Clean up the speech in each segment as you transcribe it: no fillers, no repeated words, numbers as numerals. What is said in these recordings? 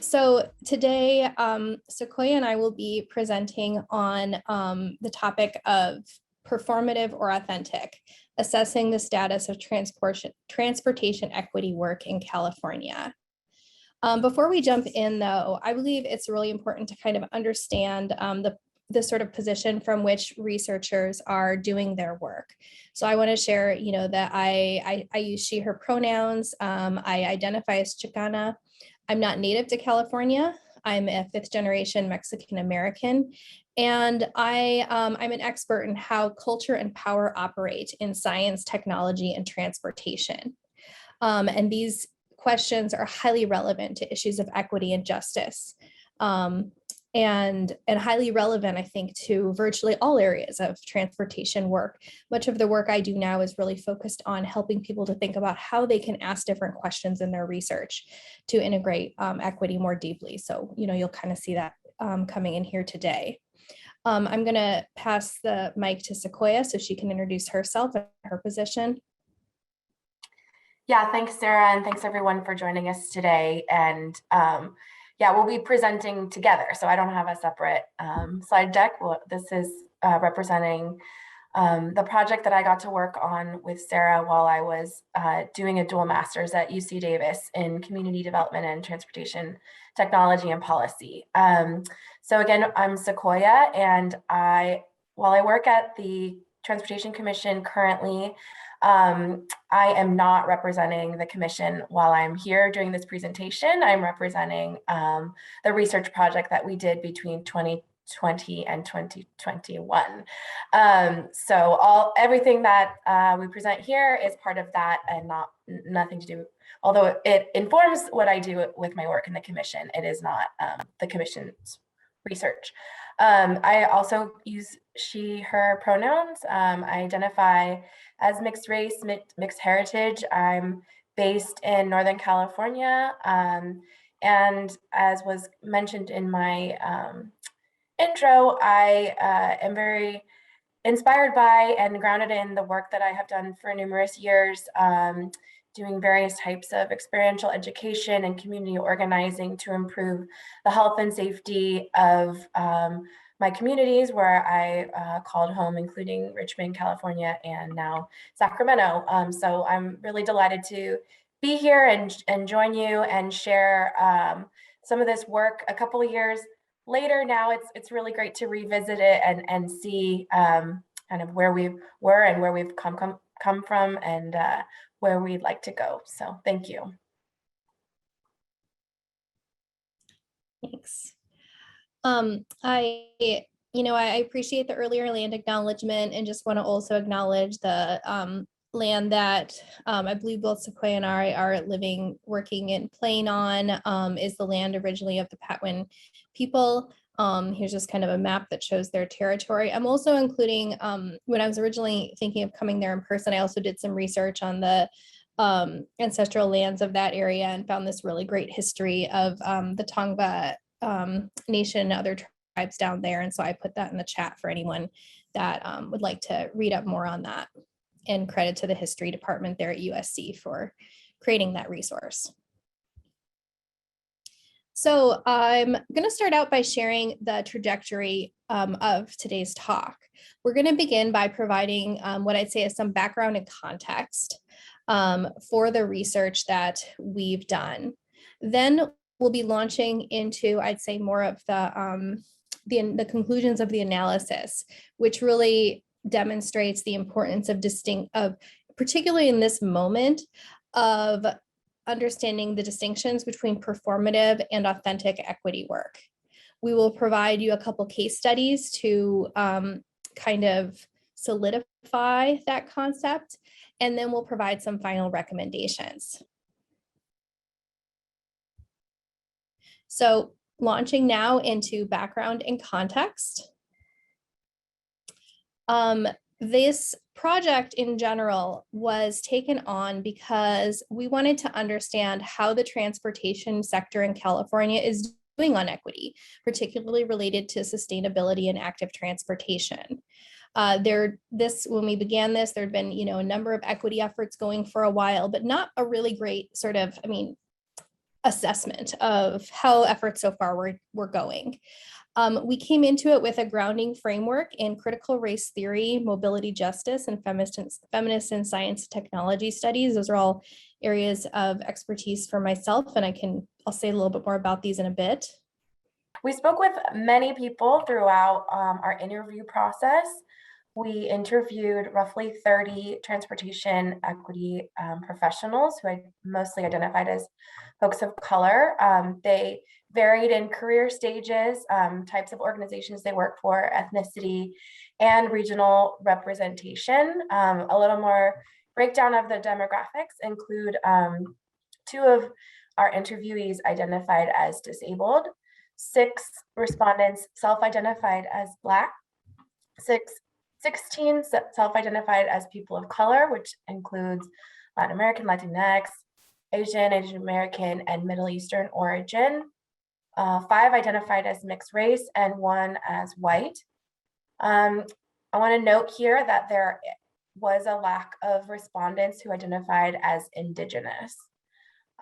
So today, Sequoia and I will be presenting on the topic of performative or authentic, assessing the status of transportation equity work in California. Before we jump in though, I believe it's really important to kind of understand the sort of position from which researchers are doing their work. So I want to share, that I use she, her pronouns. I identify as Chicana. I'm not native to California. I'm a fifth generation Mexican American, and I'm an expert in how culture and power operate in science, technology, and transportation. And these questions are highly relevant to issues of equity and justice, and highly relevant, I think, to virtually all areas of transportation work. Much of the work I do now is really focused on helping people to think about how they can ask different questions in their research to integrate equity more deeply. So, you'll kind of see that coming in here today. I'm going to pass the mic to Sequoia so she can introduce herself and her position. Yeah, thanks, Sarah, and thanks everyone for joining us today. And yeah, we'll be presenting together, so I don't have a separate slide deck. This is representing the project that I got to work on with Sarah while I was doing a dual master's at UC Davis in community development and transportation technology and policy. So again, I'm Sequoia, and while I work at the Transportation Commission currently, I am not representing the commission while I'm here doing this presentation. I'm representing the research project that we did between 2020 and 2021. So everything that we present here is part of that, and nothing to do, although it informs what I do with my work in the commission, it is not the commission's research. I also use she, her pronouns. I identify as mixed race, mixed heritage. I'm based in Northern California. And as was mentioned in my intro, I am very inspired by and grounded in the work that I have done for numerous years, doing various types of experiential education and community organizing to improve the health and safety of my communities where I called home, including Richmond, California, and now Sacramento. So I'm really delighted to be here and join you and share some of this work a couple of years later. Now it's really great to revisit it and see kind of where we were and where we've come from and where we'd like to go. So thank you. Thanks. I appreciate the earlier land acknowledgement, and just want to also acknowledge the land that I believe both Sequoia and I are working and playing on is the land originally of the Patwin people. Here's just kind of a map that shows their territory. I'm also including, when I was originally thinking of coming there in person, I also did some research on the ancestral lands of that area and found this really great history of the Tongva Nation and other tribes down there. And so I put that in the chat for anyone that would like to read up more on that. And credit to the history department there at USC for creating that resource. So I'm going to start out by sharing the trajectory of today's talk. We're going to begin by providing what I'd say is some background and context for the research that we've done. Then we'll be launching into, I'd say, more of the conclusions of the analysis, which really demonstrates the importance of particularly in this moment, of understanding the distinctions between performative and authentic equity work. We will provide you a couple case studies to kind of solidify that concept, and then we'll provide some final recommendations. So launching now into background and context. This project in general was taken on because we wanted to understand how the transportation sector in California is on equity, particularly related to sustainability and active transportation. When we began this, there'd been, a number of equity efforts going for a while, but not a really great sort of, assessment of how efforts so far were going. We came into it with a grounding framework in critical race theory, mobility justice, and feminist and science and technology studies. Those are all areas of expertise for myself, and I'll say a little bit more about these in a bit. We spoke with many people throughout our interview process. We interviewed roughly 30 transportation equity professionals who I mostly identified as folks of color. They varied in career stages, types of organizations they work for, ethnicity, and regional representation. A little more breakdown of the demographics include 2 of our interviewees identified as disabled, 6 respondents self-identified as Black, 16 self-identified as people of color, which includes Latin American, Latinx, Asian American, and Middle Eastern origin. 5 identified as mixed race and 1 as white. I want to note here that there was a lack of respondents who identified as Indigenous.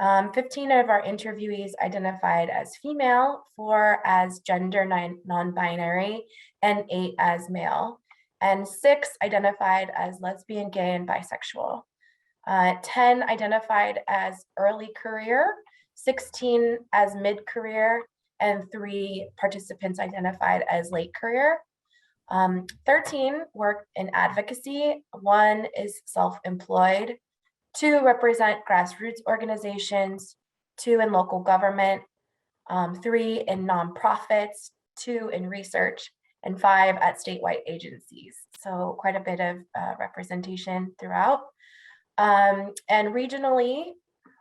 15 of our interviewees identified as female, 4 as gender non-binary, and 8 as male, and 6 identified as lesbian, gay, and bisexual. 10 identified as early career, 16 as mid-career, and 3 participants identified as late career. 13 work in advocacy, 1 is self-employed, 2 represent grassroots organizations, 2 in local government, 3 in nonprofits, 2 in research, and 5 at statewide agencies. So quite a bit of representation throughout. And regionally,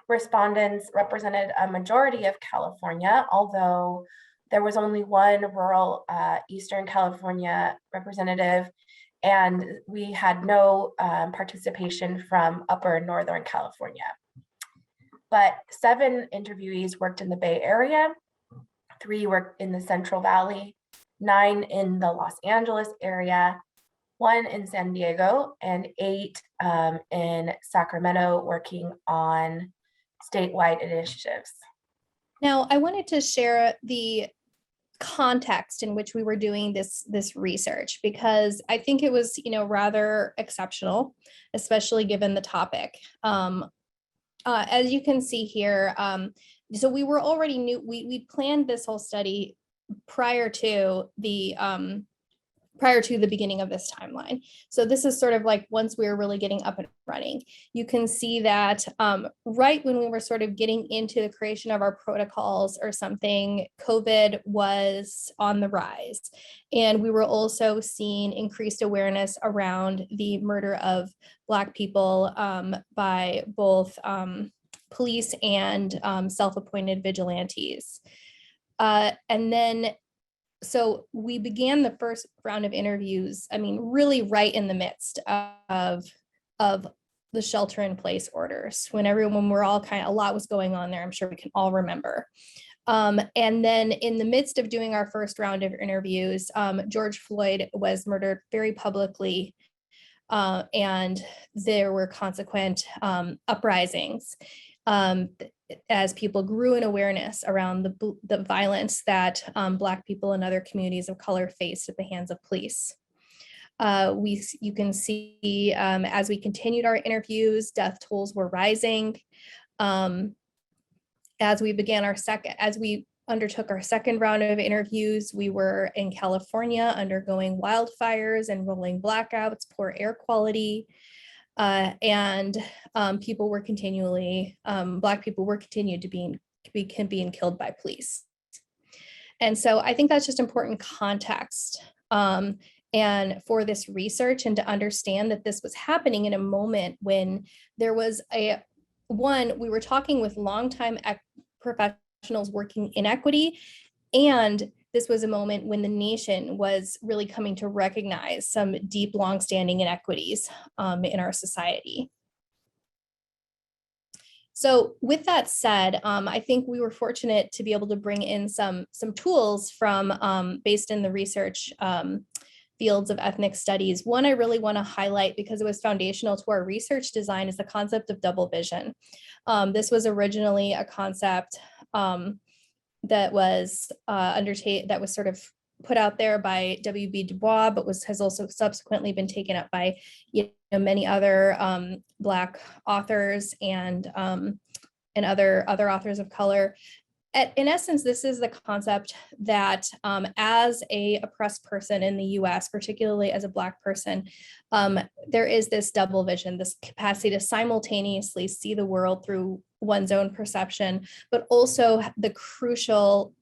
respondents represented a majority of California, although there was only 1 rural Eastern California representative, and we had no participation from upper Northern California. But 7 interviewees worked in the Bay Area, 3 worked in the Central Valley, 9 in the Los Angeles area, 1 in San Diego, and 8 in Sacramento working on statewide initiatives. Now, I wanted to share the context in which we were doing this research, because I think it was, rather exceptional, especially given the topic. As you can see here, so we were already we planned this whole study prior to the beginning of this timeline. So this is sort of like once we were really getting up and running. You can see that right when we were sort of getting into the creation of our protocols or something, COVID was on the rise. And we were also seeing increased awareness around the murder of Black people by both police and self-appointed vigilantes. And then so we began the first round of interviews, really right in the midst of the shelter in place orders, when we're all a lot was going on there. I'm sure we can all remember. And then in the midst of doing our first round of interviews, George Floyd was murdered very publicly, and there were consequent uprisings. As people grew in awareness around the violence that Black people and other communities of color faced at the hands of police. You can see as we continued our interviews, death tolls were rising. As we undertook our second round of interviews, we were in California undergoing wildfires and rolling blackouts, poor air quality. And people were Black people were continued to being killed by police. And so I think that's just important context and for this research, and to understand that this was happening in a moment when there was we were talking with longtime professionals working in equity, and this was a moment when the nation was really coming to recognize some deep, longstanding inequities in our society. So with that said, I think we were fortunate to be able to bring in some tools from based in the research fields of ethnic studies. One I really want to highlight because it was foundational to our research design is the concept of double vision. This was originally a concept that was that was sort of put out there by W.B. Du Bois, but has also subsequently been taken up by many other Black authors and other authors of color. In essence, this is the concept that as a oppressed person in the US, particularly as a Black person, there is this double vision, this capacity to simultaneously see the world through one's own perception, but also the crucial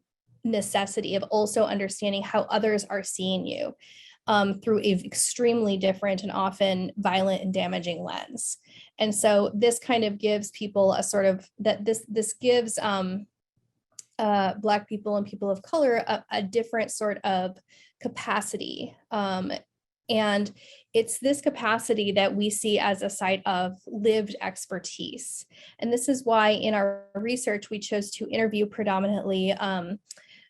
necessity of also understanding how others are seeing you through an extremely different and often violent and damaging lens. And so this kind of gives people a sort of this gives Black people and people of color a different sort of capacity. And it's this capacity that we see as a site of lived expertise. And this is why in our research, we chose to interview predominantly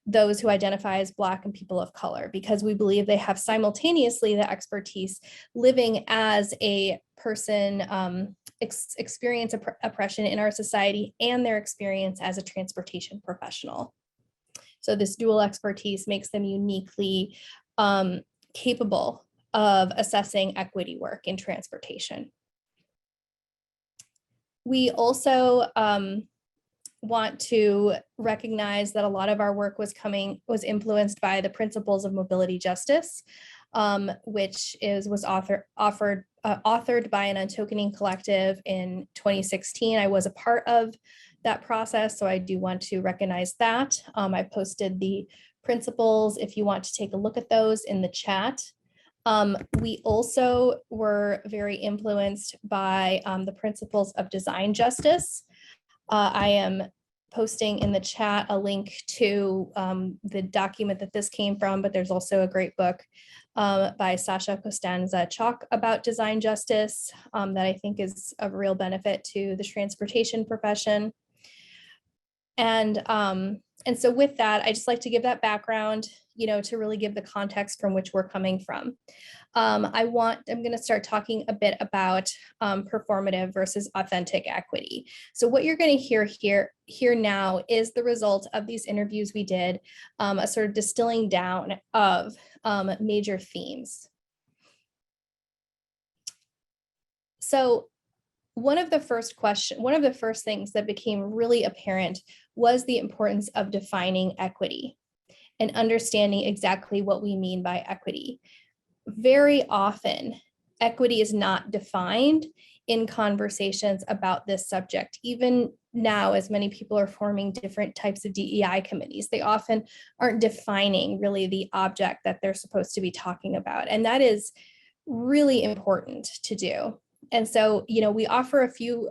those who identify as Black and people of color, because we believe they have simultaneously the expertise living as a person experience oppression in our society and their experience as a transportation professional. So this dual expertise makes them uniquely capable of assessing equity work in transportation. We also want to recognize that a lot of our work was influenced by the principles of mobility justice, which was authored by an Untokening collective in 2016. I was a part of that process, so I do want to recognize that. I posted the principles if you want to take a look at those in the chat. We also were very influenced by the principles of design justice. I am posting in the chat a link to the document that this came from, but there's also a great book by Sasha Costanza-Chalk about design justice that I think is of real benefit to the transportation profession. And so with that, I just like to give that background, to really give the context from which we're coming from. I'm going to start talking a bit about performative versus authentic equity. So what you're going to hear here now is the result of these interviews we did, a sort of distilling down of major themes. So one of the first things that became really apparent was the importance of defining equity and understanding exactly what we mean by equity. Very often, equity is not defined in conversations about this subject. Even now, as many people are forming different types of DEI committees, they often aren't defining really the object that they're supposed to be talking about. And that is really important to do. And so, we offer a few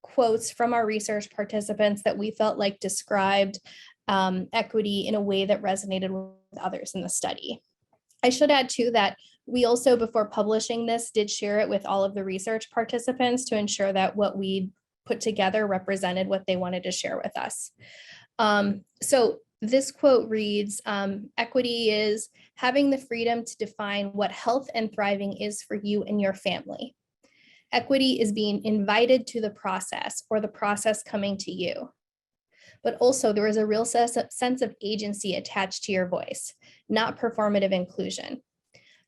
quotes from our research participants that we felt like described equity in a way that resonated with others in the study. I should add too that we also, before publishing this, did share it with all of the research participants to ensure that what we put together represented what they wanted to share with us. So this quote reads, equity is having the freedom to define what health and thriving is for you and your family. Equity is being invited to the process or the process coming to you. But also there is a real sense of agency attached to your voice, not performative inclusion.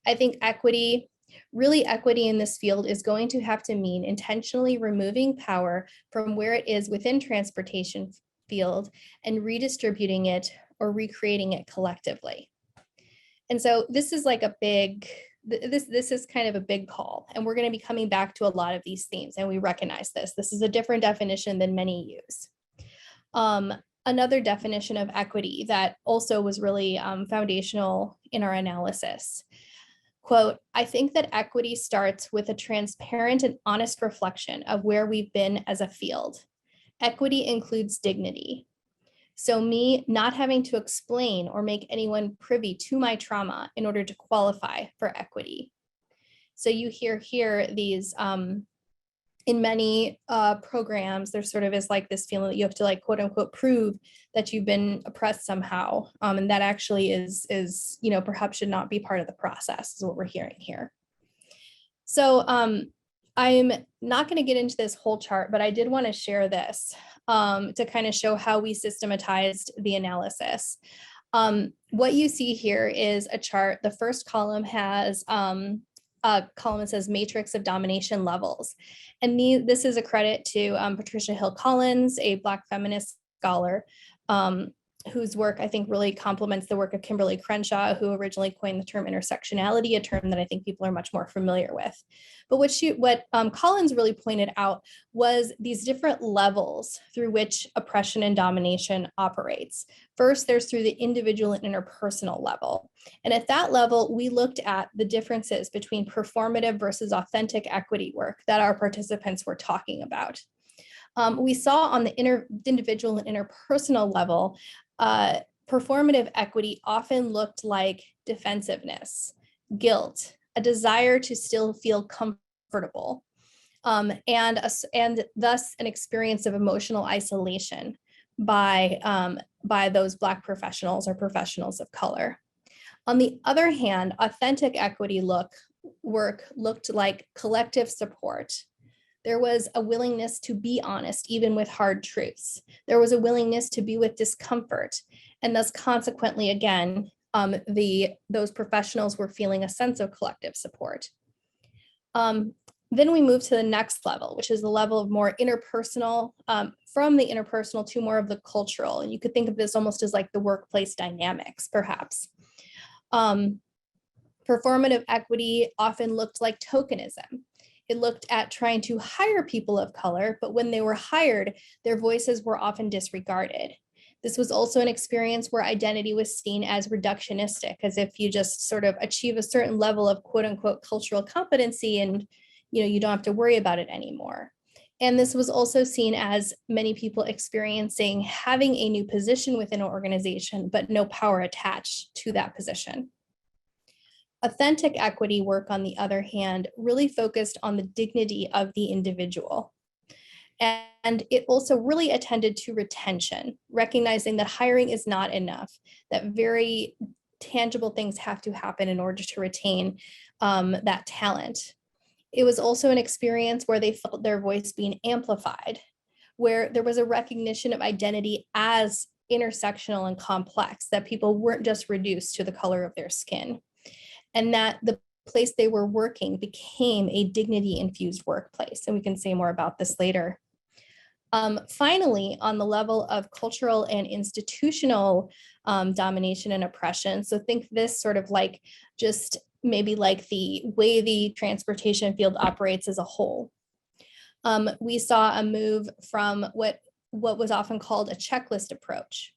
I think equity in this field is going to have to mean intentionally removing power from where it is within transportation field and redistributing it or recreating it collectively. And so this is like this is kind of a big call, and we're going to be coming back to a lot of these themes, and we recognize this. This is a different definition than many use. Another definition of equity that also was really foundational in our analysis. Quote, I think that equity starts with a transparent and honest reflection of where we've been as a field. Equity includes dignity. So me not having to explain or make anyone privy to my trauma in order to qualify for equity. So you hear here these in many programs, there sort of is like this feeling that you have to like quote unquote prove that you've been oppressed somehow. And that actually is, perhaps should not be part of the process is what we're hearing here. So I'm not going to get into this whole chart, but I did want to share this to kind of show how we systematized the analysis. What you see here is a chart. The first column has a column that says matrix of domination levels. And this is a credit to Patricia Hill Collins, a Black feminist scholar, whose work I think really complements the work of Kimberly Crenshaw, who originally coined the term intersectionality, a term that I think people are much more familiar with. But what Collins really pointed out was these different levels through which oppression and domination operates. First, there's through the individual and interpersonal level. And at that level, we looked at the differences between performative versus authentic equity work that our participants were talking about. We saw on the individual and interpersonal level, performative equity often looked like defensiveness, guilt, a desire to still feel comfortable, and thus an experience of emotional isolation by those Black professionals or professionals of color. On the other hand, authentic equity work looked like collective support. There was a willingness to be honest, even with hard truths. There was a willingness to be with discomfort. And thus, consequently, again, those professionals were feeling a sense of collective support. Then we move to the next level, which is the level of more interpersonal, from the interpersonal to more of the cultural. And you could think of this almost as like the workplace dynamics, perhaps. Performative equity often looked like tokenism. It looked at trying to hire people of color, but when they were hired, their voices were often disregarded. This was also an experience where identity was seen as reductionistic, as if you just sort of achieve a certain level of quote unquote cultural competency and you don't have to worry about it anymore. And this was also seen as many people experiencing having a new position within an organization, but no power attached to that position. Authentic equity work, on the other hand, really focused on the dignity of the individual. And it also really attended to retention, recognizing that hiring is not enough, that very tangible things have to happen in order to retain that talent. It was also an experience where they felt their voice being amplified, where there was a recognition of identity as intersectional and complex, that people weren't just reduced to the color of their skin, and that the place they were working became a dignity-infused workplace. And we can say more about this later. Finally, on the level of cultural and institutional domination and oppression, so think this sort of like just maybe like the way the transportation field operates as a whole. We saw a move from what was often called a checklist approach.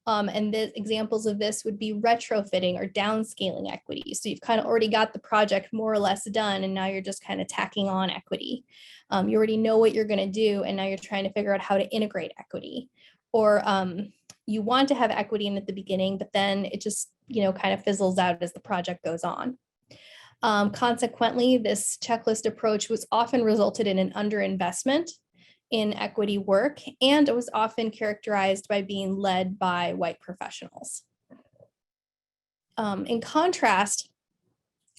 And the examples of this would be retrofitting or downscaling equity. So you've kind of already got the project more or less done, and now you're just kind of tacking on equity. You already know what you're going to do, and now you're trying to figure out how to integrate equity. Or you want to have equity in at the beginning, but then it just kind of fizzles out as the project goes on. Consequently, this checklist approach was often resulted in an underinvestment in equity work, and it was often characterized by being led by white professionals. In contrast,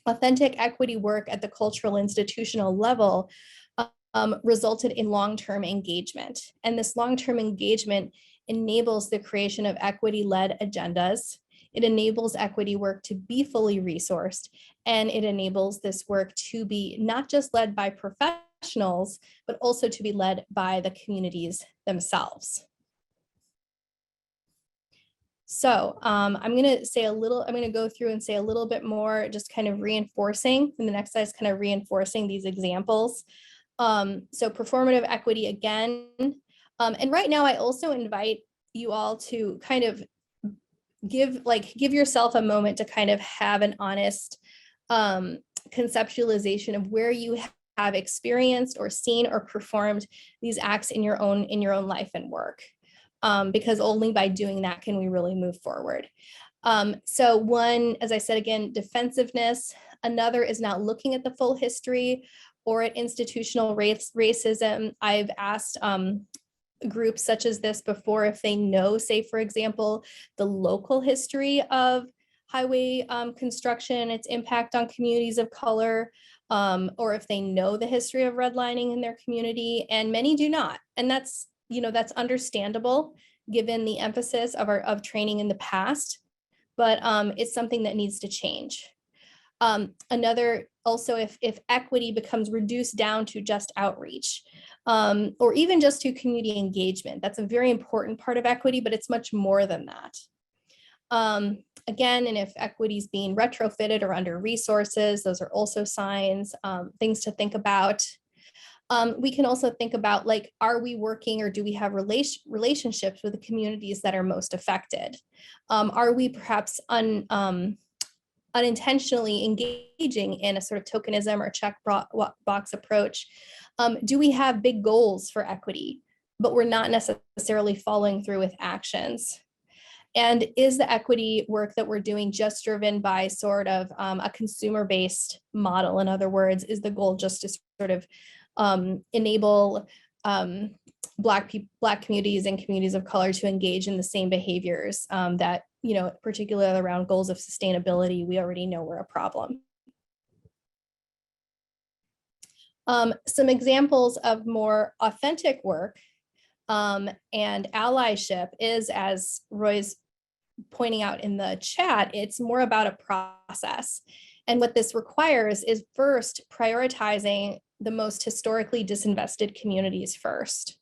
authentic equity work at the cultural institutional level resulted in long-term engagement. And this long-term engagement enables the creation of equity-led agendas. It enables equity work to be fully resourced, and it enables this work to be not just led by professionals, but also to be led by the communities themselves. So I'm going to go through and say a little bit more, just kind of reinforcing, and the next slide is kind of reinforcing these examples. So performative equity again. And right now I also invite you all to kind of give yourself a moment to kind of have an honest conceptualization of where you have experienced or seen or performed these acts in your own life and work. Because only by doing that can we really move forward. So one, as I said again, defensiveness. Another is not looking at the full history or at institutional racism. I've asked groups such as this before if they know, say, for example, the local history of highway construction, its impact on communities of color, or if they know the history of redlining in their community, and many do not. And that's, that's understandable given the emphasis of training in the past, but it's something that needs to change. Another, also, if equity becomes reduced down to just outreach, or even just to community engagement, that's a very important part of equity, but it's much more than that. Again, and if equity is being retrofitted or under resources, those are also signs, things to think about. We can also think about, like, are we working or do we have relationships with the communities that are most affected? Are we perhaps unintentionally engaging in a sort of tokenism or check box approach? Do we have big goals for equity, but we're not necessarily following through with actions? And is the equity work that we're doing just driven by sort of a consumer-based model? In other words, is the goal just to sort of enable Black communities and communities of color to engage in the same behaviors that, particularly around goals of sustainability, we already know were a problem? Some examples of more authentic work and allyship is, as Roy's pointing out in the chat, it's more about a process. And what this requires is first prioritizing the most historically disinvested communities first,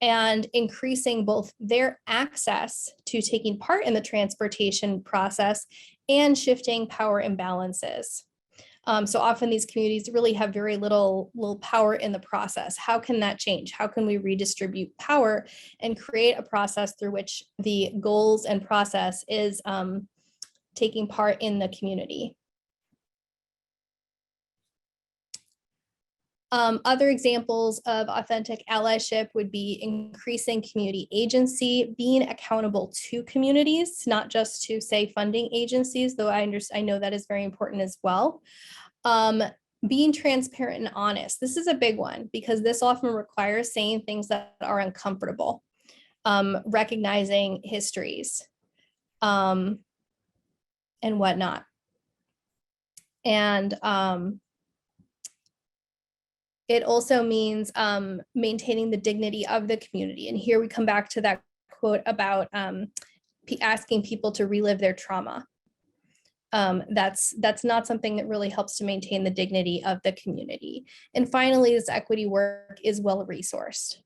and increasing both their access to taking part in the transportation process and shifting power imbalances. So often these communities really have very little power in the process. How can that change? How can we redistribute power and create a process through which the goals and process is taking part in the community? Other examples of authentic allyship would be increasing community agency, being accountable to communities, not just to, say, funding agencies, though I know that is very important as well. Being transparent and honest. This is a big one because this often requires saying things that are uncomfortable, recognizing histories, and whatnot. And it also means maintaining the dignity of the community. And here we come back to that quote about asking people to relive their trauma. That's not something that really helps to maintain the dignity of the community. And finally, this equity work is well-resourced.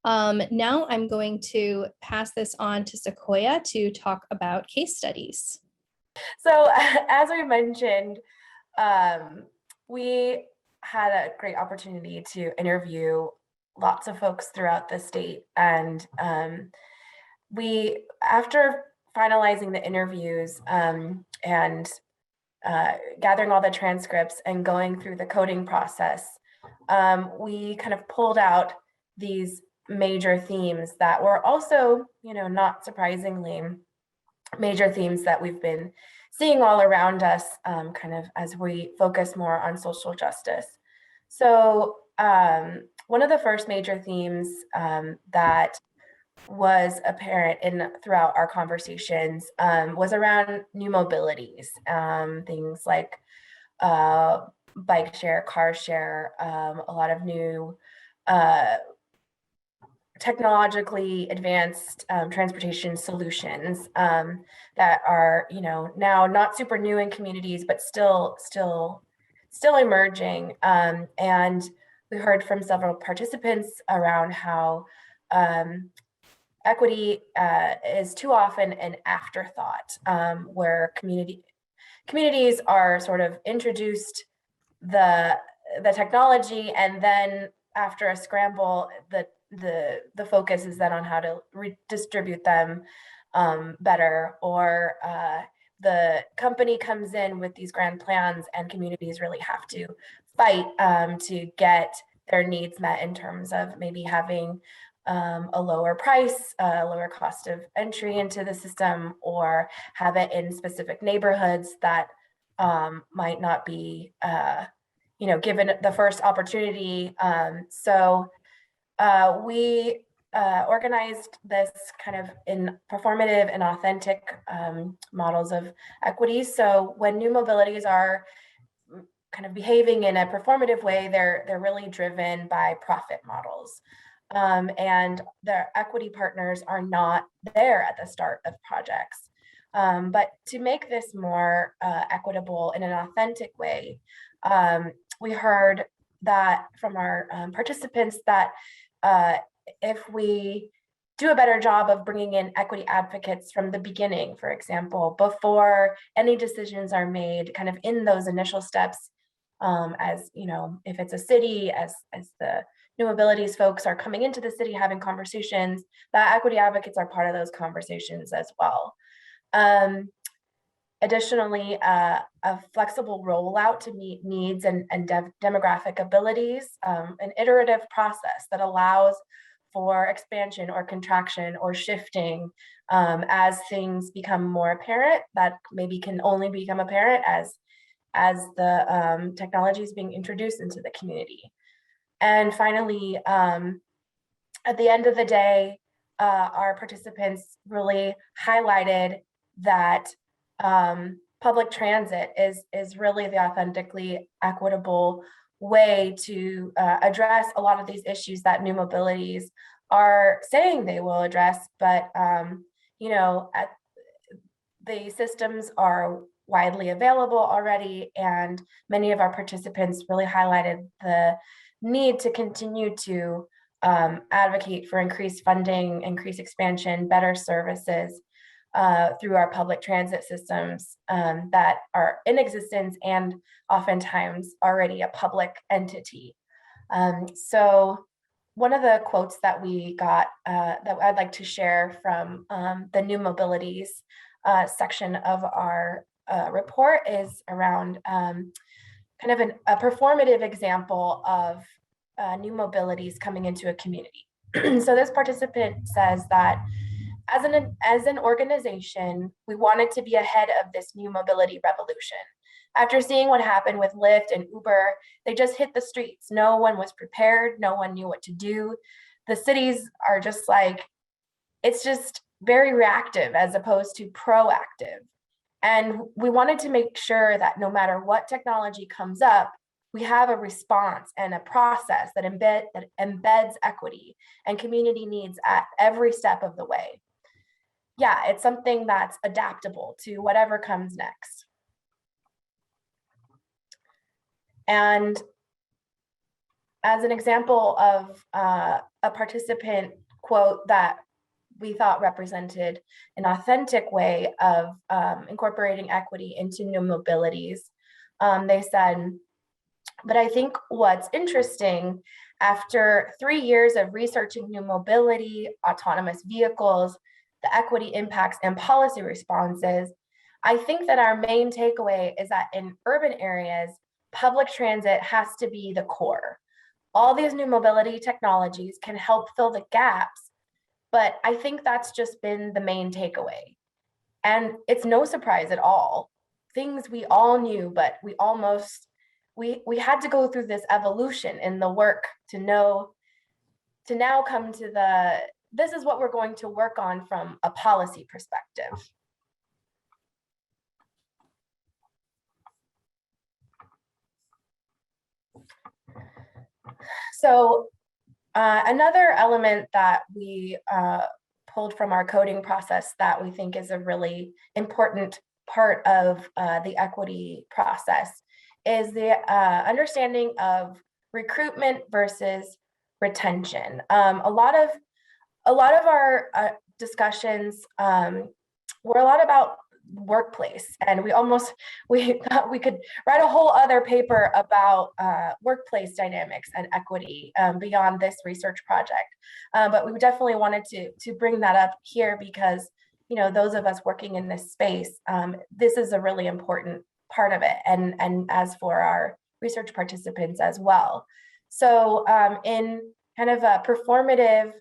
Now I'm going to pass this on to Sequoia to talk about case studies. So as we mentioned, we had a great opportunity to interview lots of folks throughout the state. And we, after finalizing the interviews and gathering all the transcripts and going through the coding process, we kind of pulled out these major themes that were also, not surprisingly, major themes that we've been seeing all around us, kind of as we focus more on social justice. So one of the first major themes that was apparent throughout our conversations was around new mobilities, things like bike share, car share, a lot of new technologically advanced transportation solutions that are, now not super new in communities, but still emerging. And we heard from several participants around how equity is too often an afterthought, where communities are sort of introduced the technology, and then after a scramble, the focus is then on how to redistribute them better, or the company comes in with these grand plans and communities really have to fight to get their needs met in terms of maybe having a lower price, a lower cost of entry into the system, or have it in specific neighborhoods that might not be given the first opportunity. We organized this kind of in performative and authentic models of equity. So when new mobilities are kind of behaving in a performative way, they're really driven by profit models. And their equity partners are not there at the start of projects. But to make this more equitable in an authentic way, we heard that from our participants that if we do a better job of bringing in equity advocates from the beginning, for example, before any decisions are made, kind of in those initial steps, as if it's a city, as the new abilities folks are coming into the city having conversations, that equity advocates are part of those conversations as well. Additionally, a flexible rollout to meet needs and demographic abilities, an iterative process that allows for expansion or contraction or shifting as things become more apparent, that maybe can only become apparent as the technology is being introduced into the community. And finally, at the end of the day, our participants really highlighted that public transit is really the authentically equitable way to address a lot of these issues that new mobilities are saying they will address, but the systems are widely available already, and many of our participants really highlighted the need to continue to advocate for increased funding, increased expansion, better services through our public transit systems that are in existence and oftentimes already a public entity. So one of the quotes that we got that I'd like to share from the new mobilities section of our report is around kind of a performative example of new mobilities coming into a community. So this participant says that as an organization, we wanted to be ahead of this new mobility revolution. After seeing what happened with Lyft and Uber, they just hit the streets. No one was prepared. No one knew what to do. The cities are just like, it's just very reactive as opposed to proactive. And we wanted to make sure that no matter what technology comes up, we have a response and a process that embeds equity and community needs at every step of the way. Yeah, it's something that's adaptable to whatever comes next. And as an example of a participant quote that we thought represented an authentic way of incorporating equity into new mobilities, they said, but I think what's interesting, after 3 years of researching new mobility, autonomous vehicles, the equity impacts and policy responses, I think that our main takeaway is that in urban areas, public transit has to be the core. All these new mobility technologies can help fill the gaps, but I think that's just been the main takeaway. And it's no surprise at all. Things we all knew, but we had to go through this evolution in the work to now come to this is what we're going to work on from a policy perspective. So another element that we pulled from our coding process that we think is a really important part of the equity process is the understanding of recruitment versus retention. A lot of our discussions were a lot about workplace, and we thought we could write a whole other paper about workplace dynamics and equity beyond this research project, but we definitely wanted to bring that up here because those of us working in this space, this is a really important part of it, and as for our research participants as well. So in kind of a performative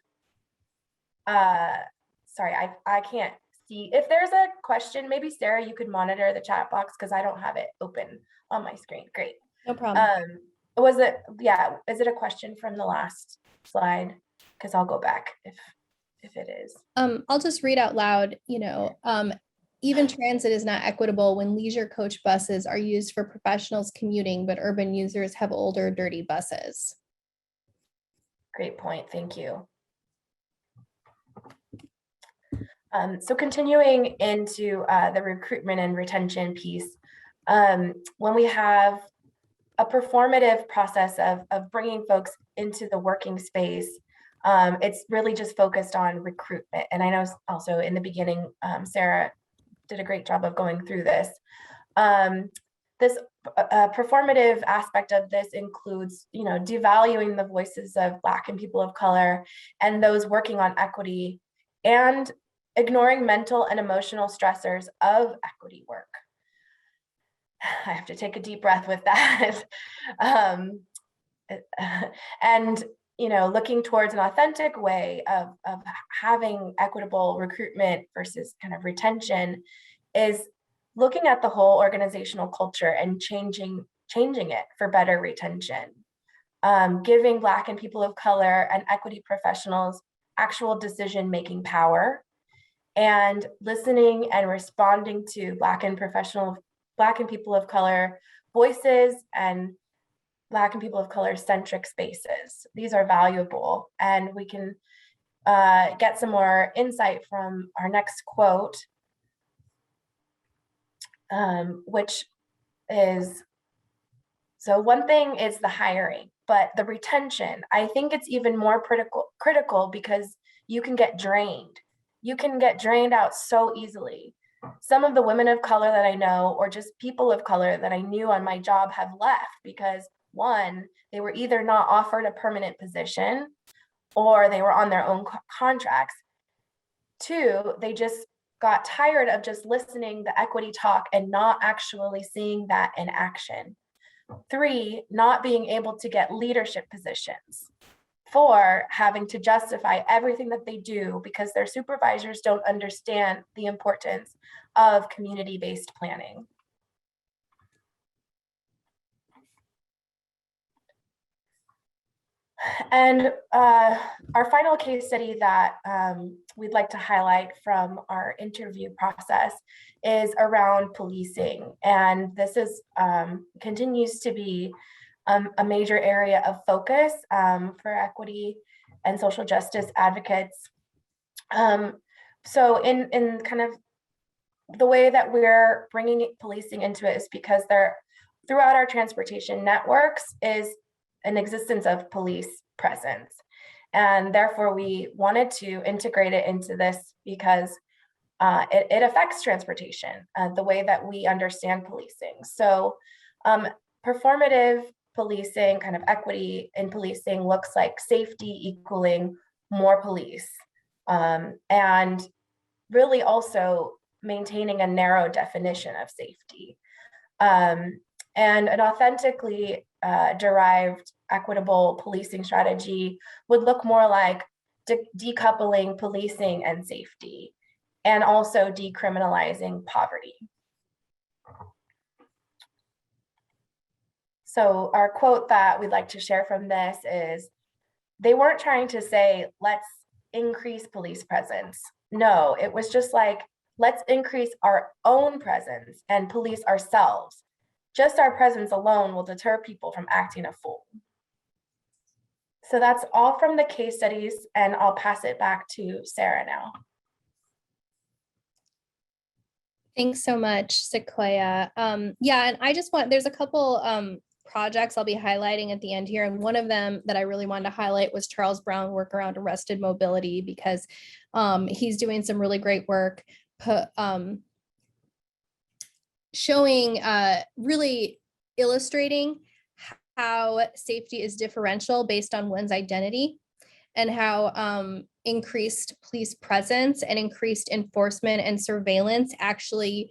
sorry, I can't see. If there's a question, maybe Sarah, you could monitor the chat box because I don't have it open on my screen. Great. No problem. Was it, yeah, is it a question from the last slide? Because I'll go back if it is. I'll just read out loud, even transit is not equitable when leisure coach buses are used for professionals commuting, but urban users have older, dirty buses. Great point, thank you. So continuing into the recruitment and retention piece, when we have a performative process of bringing folks into the working space, it's really just focused on recruitment. And I know also in the beginning, Sarah did a great job of going through this. This performative aspect of this includes, devaluing the voices of Black and people of color and those working on equity, and ignoring mental and emotional stressors of equity work. I have to take a deep breath with that. And looking towards an authentic way of having equitable recruitment versus kind of retention is looking at the whole organizational culture and changing it for better retention. Giving Black and people of color and equity professionals actual decision-making power, and listening and responding to Black and people of color voices and Black and people of color centric spaces. These are valuable, and we can get some more insight from our next quote, which is, so one thing is the hiring, but the retention, I think it's even more critical because you can get drained. You can get drained out so easily. Some of the women of color that I know, or just people of color that I knew on my job, have left because, one, they were either not offered a permanent position or they were on their own contracts. Two, they just got tired of just listening the equity talk and not actually seeing that in action. Three, not being able to get leadership positions. Four, having to justify everything that they do because their supervisors don't understand the importance of community-based planning. And our final case study that we'd like to highlight from our interview process is around policing. And this is continues to be a major area of focus for equity and social justice advocates. So in kind of the way that we're bringing policing into it is because throughout our transportation networks is an existence of police presence. And therefore we wanted to integrate it into this because it affects transportation, the way that we understand policing. So performative policing, kind of equity in policing, looks like safety equaling more police, and really also maintaining a narrow definition of safety. And an authentically derived equitable policing strategy would look more like decoupling policing and safety, and also decriminalizing poverty. So our quote that we'd like to share from this is, they weren't trying to say, let's increase police presence. No, it was just like, let's increase our own presence and police ourselves. Just our presence alone will deter people from acting a fool. So that's all from the case studies, and I'll pass it back to Sarah now. Thanks so much, Sequoia. Yeah, and I just there's a couple projects I'll be highlighting at the end here. And one of them that I really wanted to highlight was Charles Brown work around arrested mobility, because he's doing some really great work showing, really illustrating how safety is differential based on one's identity, and how increased police presence and increased enforcement and surveillance actually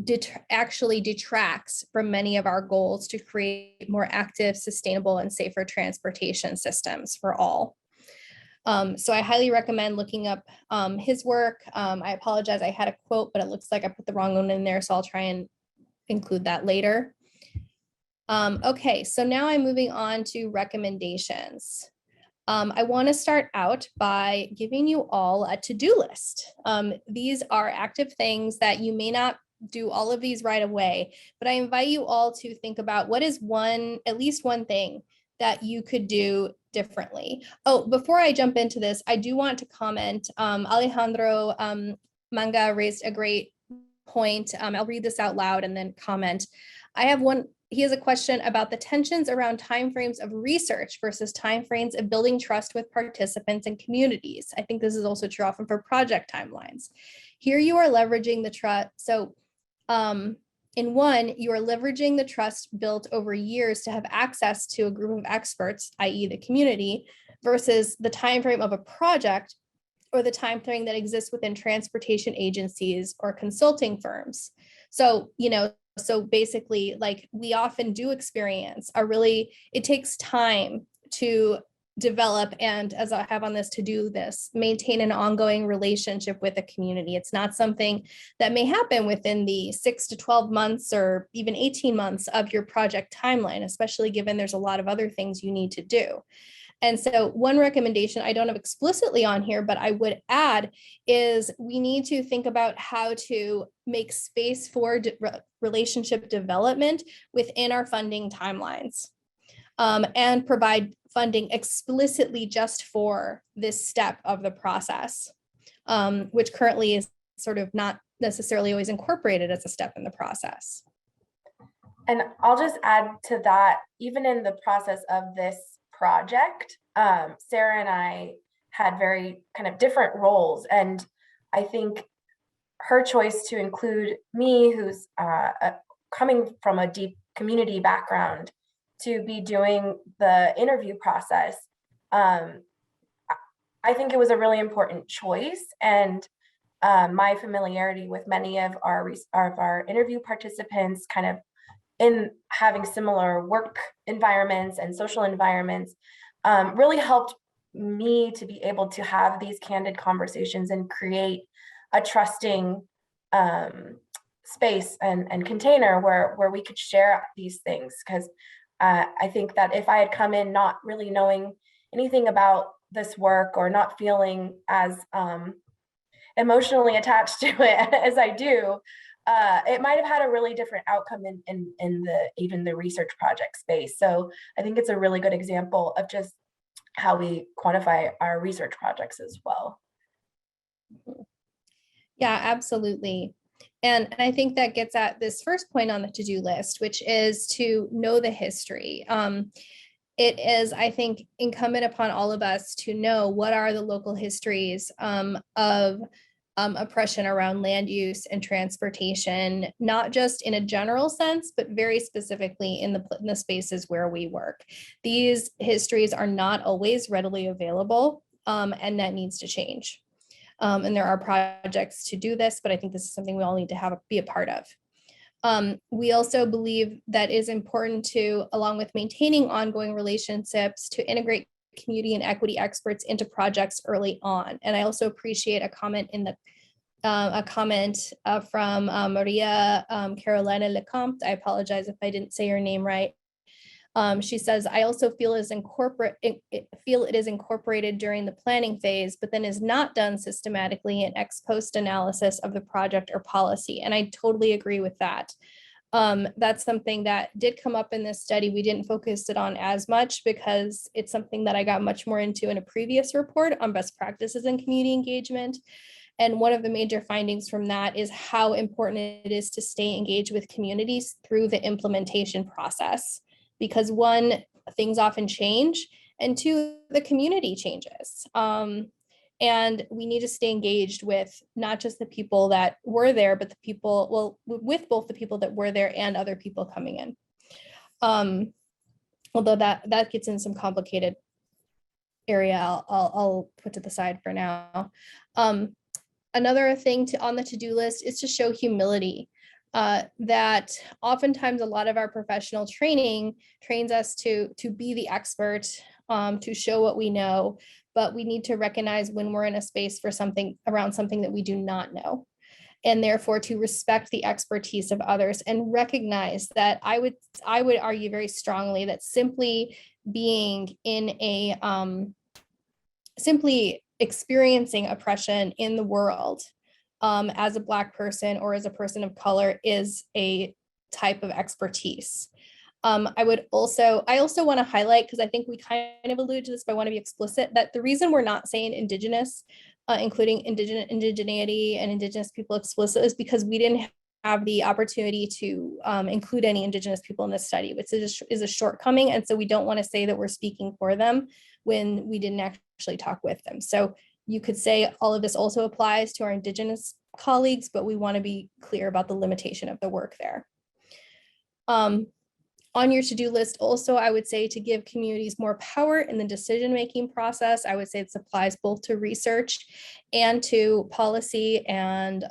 detracts from many of our goals to create more active, sustainable, and safer transportation systems for all. So I highly recommend looking up his work. I apologize, I had a quote, but it looks like I put the wrong one in there, so I'll try and include that later. Okay, so now I'm moving on to recommendations. I want to start out by giving you all a to-do list. These are active things that you may not do all of these right away, but I invite you all to think about what is at least one thing that you could do differently. Oh, before I jump into this, I do want to comment. Alejandro Manga raised a great point. I'll read this out loud and then comment. He has a question about the tensions around timeframes of research versus timeframes of building trust with participants and communities. I think this is also true often for project timelines. Here you are leveraging the trust. So in one, you are leveraging the trust built over years to have access to a group of experts, i.e. the community, versus the timeframe of a project or the timeframe that exists within transportation agencies or consulting firms. So, so basically, like we often do experience it takes time to develop and, as I have on this to-do list, maintain an ongoing relationship with a community. It's not something that may happen within the 6 to 12 months or even 18 months of your project timeline, especially given there's a lot of other things you need to do. And so one recommendation I don't have explicitly on here, but I would add is we need to think about how to make space for relationship development within our funding timelines, and provide funding explicitly just for this step of the process, which currently is sort of not necessarily always incorporated as a step in the process. And I'll just add to that, even in the process of this project, Sarah and I had very kind of different roles. And I think her choice to include me, who's coming from a deep community background, to be doing the interview process, I think it was a really important choice. And my familiarity with many of our interview participants, kind of in having similar work environments and social environments, really helped me to be able to have these candid conversations and create a trusting space and container where we could share these things. Because I think that if I had come in not really knowing anything about this work or not feeling as emotionally attached to it as I do, it might have had a really different outcome in even the research project space. So I think it's a really good example of just how we quantify our research projects as well. Yeah, absolutely. And I think that gets at this first point on the to-do list, which is to know the history. It is, I think, incumbent upon all of us to know what are the local histories of oppression around land use and transportation, not just in a general sense, but very specifically in the spaces where we work. These histories are not always readily available, and that needs to change. And there are projects to do this, but I think this is something we all need to be a part of. We also believe that it is important to, along with maintaining ongoing relationships, to integrate community and equity experts into projects early on. And I also appreciate a comment from Maria Carolina Lecomte. I apologize if I didn't say your name right. She says, I also feel it is incorporated during the planning phase, but then is not done systematically in ex post analysis of the project or policy. And I totally agree with that. That's something that did come up in this study. We didn't focus it on as much because it's something that I got much more into in a previous report on best practices in community engagement. And one of the major findings from that is how important it is to stay engaged with communities through the implementation process. Because one, things often change, and two, the community changes. And we need to stay engaged with not just the people that were there, but the people, well, with both the people that were there and other people coming in. Although that gets in some complicated area, I'll put to the side for now. Another thing on the to-do list is to show humility. That oftentimes a lot of our professional training trains us to be the expert, to show what we know, but we need to recognize when we're in a space for something around something that we do not know. and therefore to respect the expertise of others and recognize that I would argue very strongly that simply being in a simply experiencing oppression in the world as a Black person or as a person of color is a type of expertise. I also want to highlight, because I think we kind of alluded to this, but I want to be explicit, that the reason we're not saying Indigenous, including indigeneity and Indigenous people explicit, is because we didn't have the opportunity to include any Indigenous people in this study, which is a shortcoming. And so we don't want to say that we're speaking for them when we didn't actually talk with them. So you could say all of this also applies to our Indigenous colleagues, but we want to be clear about the limitation of the work there. On your to-do list also, I would say to give communities more power in the decision-making process. I would say this applies both to research and to policy and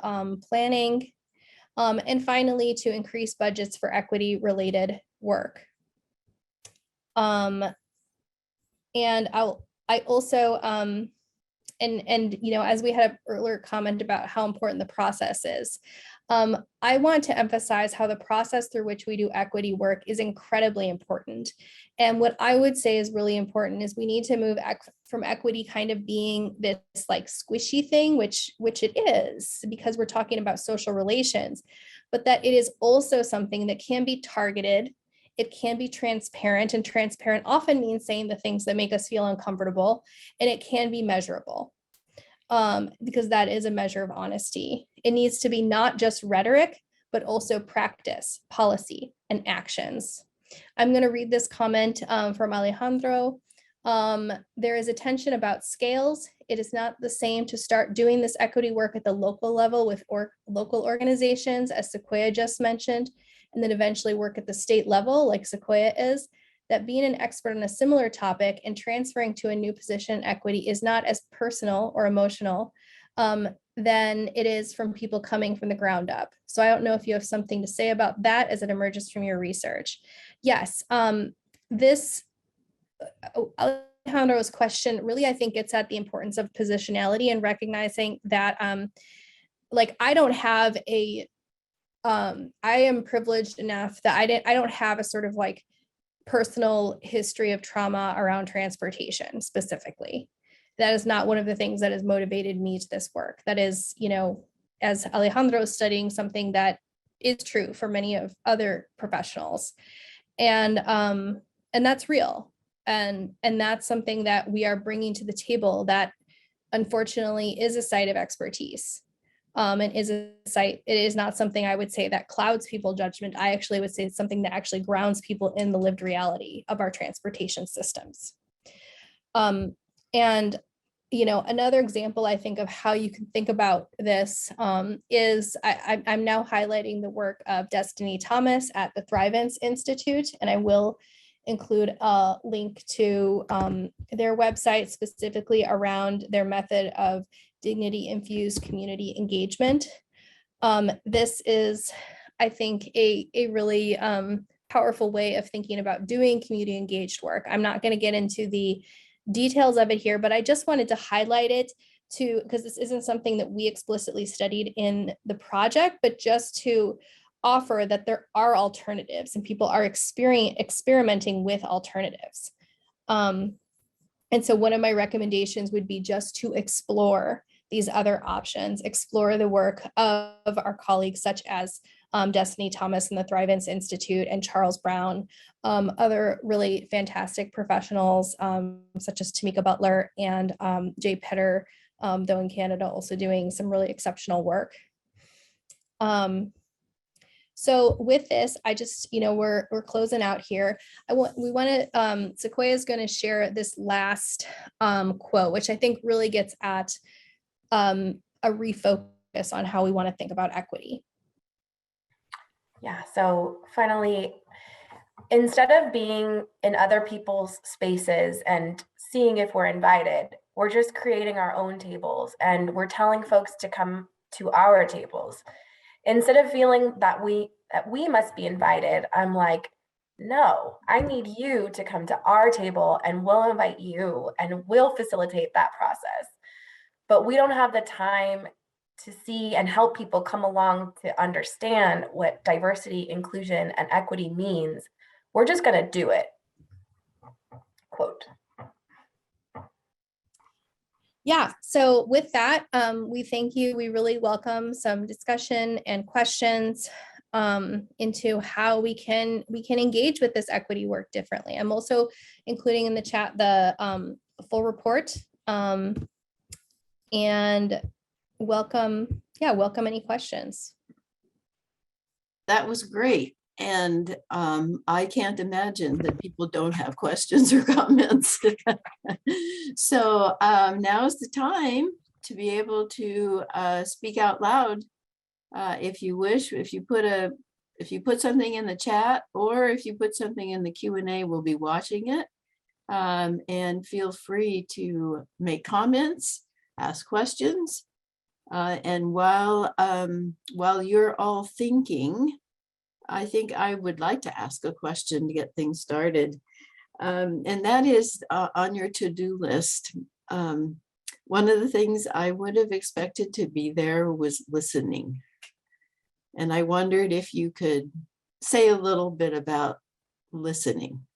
planning. And finally, to increase budgets for equity-related work. And I also, and you know, as we had an earlier comment about how important the process is, I want to emphasize how the process through which we do equity work is incredibly important. And what I would say is really important is we need to move from equity kind of being this like squishy thing, which it is, because we're talking about social relations, but that it is also something that can be targeted. It can be transparent, and transparent often means saying the things that make us feel uncomfortable, and it can be measurable. Because that is a measure of honesty. It needs to be not just rhetoric, but also practice, policy, and actions. I'm going to read this comment from Alejandro. There is a tension about scales. It is not the same to start doing this equity work at the local level with local organizations, as Sequoia just mentioned, and then eventually work at the state level like Sequoia is. That being an expert on a similar topic and transferring to a new position in equity is not as personal or emotional than it is from people coming from the ground up. So I don't know if you have something to say about that as it emerges from your research. Yes, this Alejandro's question really, I think, gets at the importance of positionality and recognizing that like I don't have a, I am privileged enough that I don't have a sort of like personal history of trauma around transportation specifically. That is not one of the things that has motivated me to this work. That is, you know, as Alejandro is studying, something that is true for many of other professionals. And that's real. And that's something that we are bringing to the table that unfortunately is a site of expertise. And is a site, it is not something I would say that clouds people's judgment. I actually would say it's something that actually grounds people in the lived reality of our transportation systems. And, you know, another example I think of how you can think about this is I'm now highlighting the work of Destiny Thomas at the Thrivance Institute, and I will include a link to their website specifically around their method of dignity-infused community engagement. This is, I think, a really powerful way of thinking about doing community engaged work. I'm not going to get into the details of it here, but I just wanted to highlight it because this isn't something that we explicitly studied in the project, but just to offer that there are alternatives and people are experimenting with alternatives. And so one of my recommendations would be just to explore these other options, explore the work of our colleagues such as Destiny Thomas and the Thrivance Institute and Charles Brown, other really fantastic professionals such as Tamika Butler and Jay Petter, though in Canada also doing some really exceptional work. So with this, I just, you know, we're closing out here. We want to, Sequoia is going to share this last quote, which I think really gets at a refocus on how we want to think about equity. Yeah, so finally, instead of being in other people's spaces and seeing if we're invited, we're just creating our own tables and we're telling folks to come to our tables. Instead of feeling that we must be invited, I'm like, no, I need you to come to our table and we'll invite you and we'll facilitate that process. But we don't have the time to see and help people come along to understand what diversity, inclusion, and equity means, we're just going to do it. Quote. Yeah, so with that, we thank you. We really welcome some discussion and questions into how we can engage with this equity work differently. I'm also including in the chat the full report, and welcome any questions. That was great. And I can't imagine that people don't have questions or comments. So now is the time to be able to speak out loud. If you wish, if you put something in the chat, or if you put something in the Q&A, we'll be watching it. And feel free to make comments, ask questions. And while you're all thinking, I think I would like to ask a question to get things started. And that is on your to-do list. One of the things I would have expected to be there was listening. And I wondered if you could say a little bit about listening.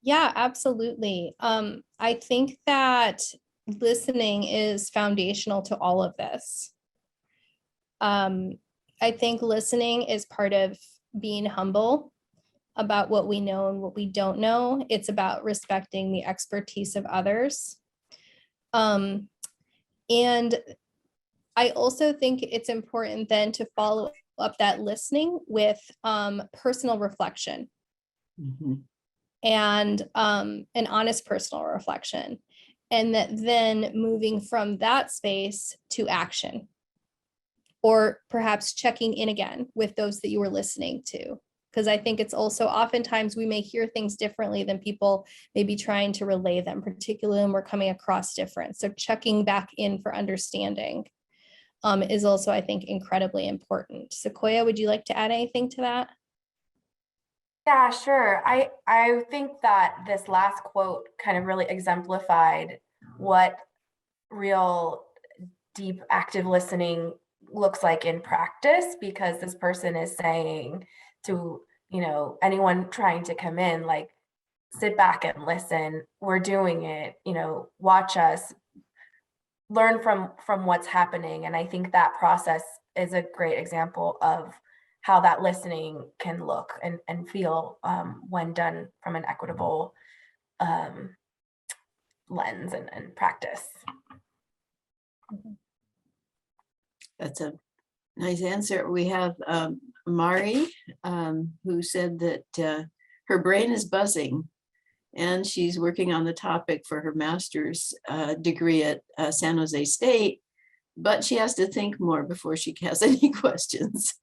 Yeah, absolutely. I think that listening is foundational to all of this. I think listening is part of being humble about what we know and what we don't know. It's about respecting the expertise of others. And I also think it's important then to follow up that listening with personal reflection. Mm-hmm. And an honest personal reflection. And that then moving from that space to action. Or perhaps checking in again with those that you were listening to. Because I think it's also oftentimes we may hear things differently than people may be trying to relay them, particularly when we're coming across different. So checking back in for understanding is also, I think, incredibly important. Sequoia, would you like to add anything to that? Yeah, sure. I think that this last quote kind of really exemplified what real deep active listening looks like in practice, because this person is saying to, anyone trying to come in, like, sit back and listen. We're doing it, watch us, learn from what's happening. And I think that process is a great example of how that listening can look and feel when done from an equitable lens and practice. That's a nice answer. We have Mari, who said that her brain is buzzing and she's working on the topic for her master's degree at San Jose State, but she has to think more before she has any questions.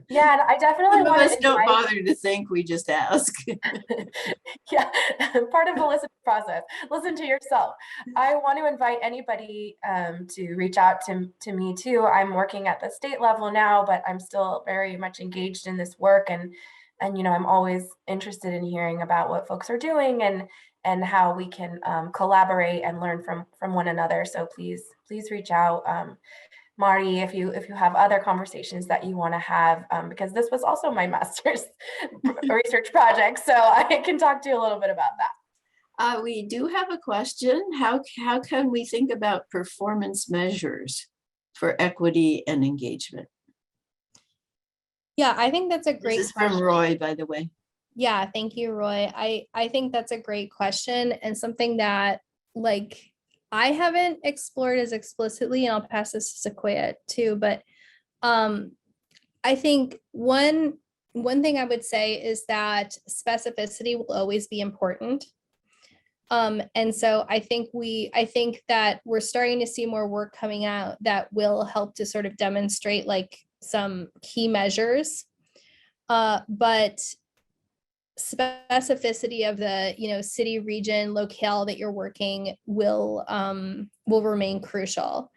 Yeah, and I definitely want to don't bother to think, we just ask. Yeah, part of the listening process. Listen to yourself. I want to invite anybody to reach out to me too. I'm working at the state level now, but I'm still very much engaged in this work, and I'm always interested in hearing about what folks are doing and how we can collaborate and learn from one another. So please reach out. Mari, if you have other conversations that you want to have, because this was also my master's research project, so I can talk to you a little bit about that. We do have a question. How can we think about performance measures for equity and engagement? Yeah, I think that's a great This is question. from Roy, by the way. Yeah, thank you, Roy. I think that's a great question and something that, like, I haven't explored as explicitly, and I'll pass this to Sequoia too, but I think one thing I would say is that specificity will always be important. And so I think that we're starting to see more work coming out that will help to sort of demonstrate like some key measures, but specificity of the city, region, locale that you're working will remain crucial.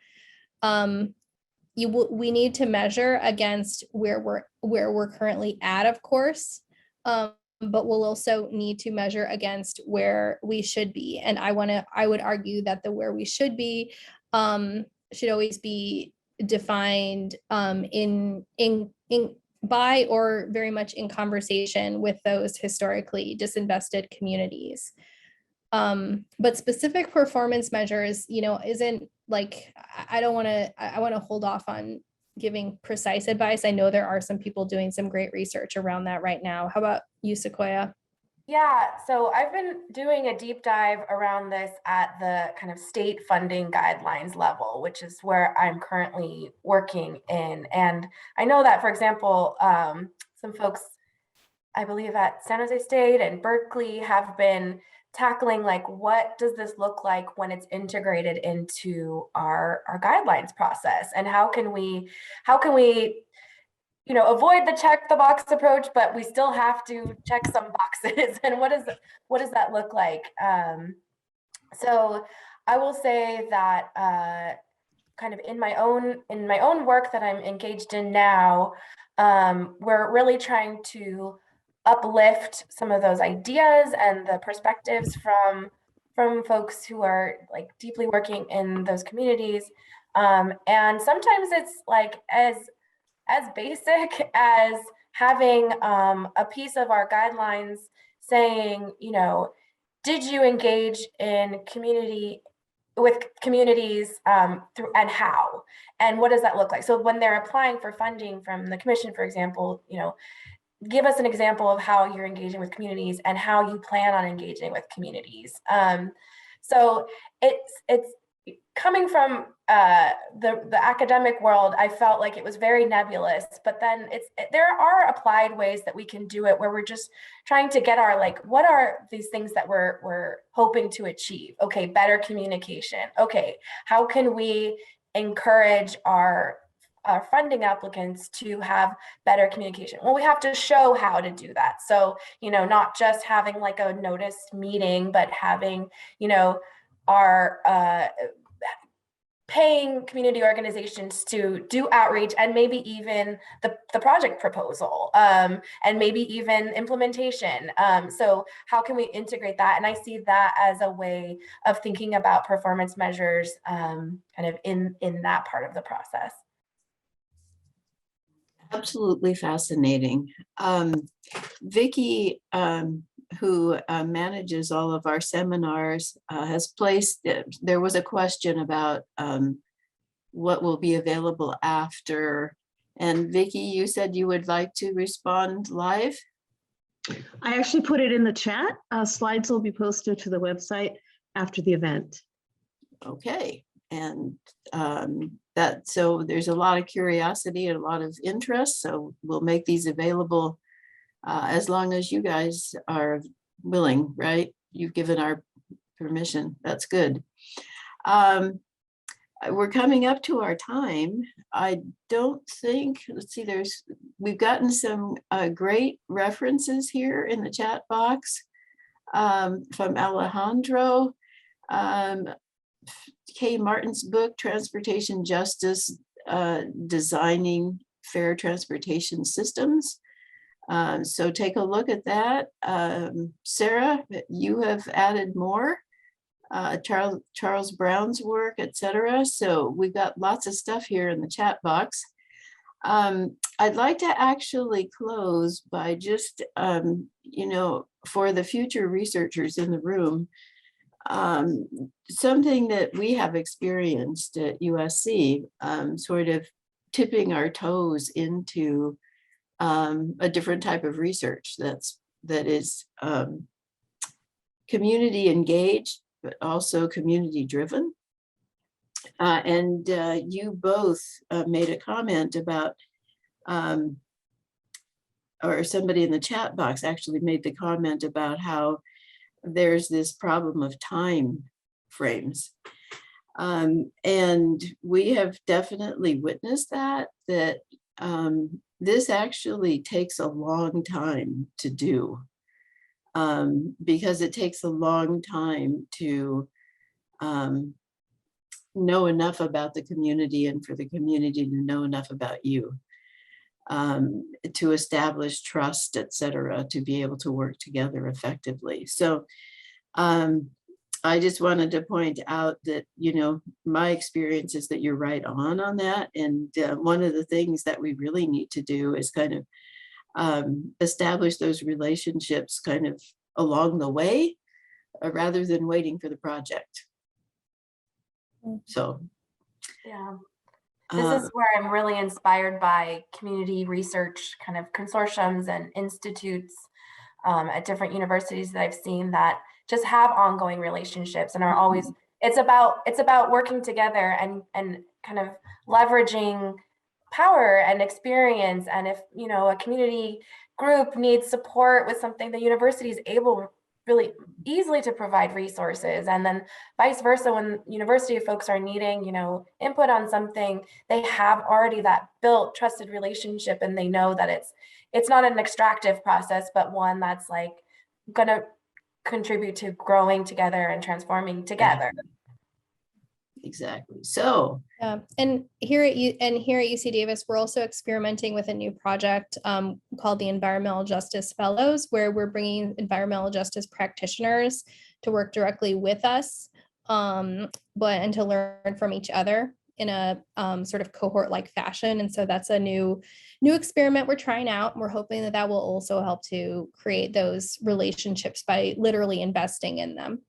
We need to measure against where we're currently at, of course, but we'll also need to measure against where we should be. And I would argue that the where we should be should always be defined by or very much in conversation with those historically disinvested communities. But specific performance measures, isn't like, I want to hold off on giving precise advice. I know there are some people doing some great research around that right now. How about you, Sequoia? Yeah, so I've been doing a deep dive around this at the kind of state funding guidelines level, which is where I'm currently working in. And I know that, for example, some folks, I believe at San Jose State and Berkeley, have been tackling like, what does this look like when it's integrated into our guidelines process, and how can we avoid the check the box approach, but we still have to check some boxes. And what does that look like? So I will say that kind of in my own work that I'm engaged in now, we're really trying to uplift some of those ideas and the perspectives from folks who are like deeply working in those communities. And sometimes it's like as basic as having a piece of our guidelines saying, did you engage in communities through, and how, and what does that look like? So when they're applying for funding from the commission, for example, give us an example of how you're engaging with communities and how you plan on engaging with communities. So it's coming from the academic world, I felt like it was very nebulous, but then there are applied ways that we can do it, where we're just trying to get our, like, what are these things that we're hoping to achieve? Okay, better communication. Okay, how can we encourage our funding applicants to have better communication? Well, we have to show how to do that. So, not just having like a noticed meeting, but having, our paying community organizations to do outreach, and maybe even the project proposal, and maybe even implementation. So how can we integrate that? And I see that as a way of thinking about performance measures kind of in that part of the process. Absolutely fascinating. Vicki, who manages all of our seminars, has placed, there was a question about what will be available after. And Vicki, you said you would like to respond live? I actually put it in the chat. Slides will be posted to the website after the event. Okay, and so there's a lot of curiosity and a lot of interest, so we'll make these available as long as you guys are willing, right? You've given our permission. That's good. We're coming up to our time. I don't think, let's see, we've gotten some great references here in the chat box from Alejandro. Kay Martin's book, Transportation Justice, Designing Fair Transportation Systems. So take a look at that. Sarah, you have added more. Charles Brown's work, etc. So we've got lots of stuff here in the chat box. I'd like to actually close by just, for the future researchers in the room, something that we have experienced at USC, sort of tipping our toes into a different type of research that is community engaged, but also community driven. And you both made a comment about, or somebody in the chat box actually made the comment about how there's this problem of time frames. And we have definitely witnessed that this actually takes a long time to do, because it takes a long time to know enough about the community and for the community to know enough about you. to establish trust, et cetera, to be able to work together effectively. So I just wanted to point out that, my experience is that you're right on that. And one of the things that we really need to do is kind of establish those relationships kind of along the way, rather than waiting for the project. So, Yeah. This is where I'm really inspired by community research kind of consortiums and institutes at different universities that I've seen that just have ongoing relationships and are always, it's about working together and kind of leveraging power and experience. And if, a community group needs support with something, the university is able really easily to provide resources, and then vice versa, when university folks are needing input on something, they have already that built trusted relationship, and they know that it's not an extractive process, but one that's like gonna contribute to growing together and transforming together. Exactly. So Yeah, and here at UC Davis, we're also experimenting with a new project called the Environmental Justice Fellows, where we're bringing environmental justice practitioners to work directly with us, and to learn from each other in a sort of cohort-like fashion. And so that's a new experiment we're trying out. And we're hoping that will also help to create those relationships by literally investing in them.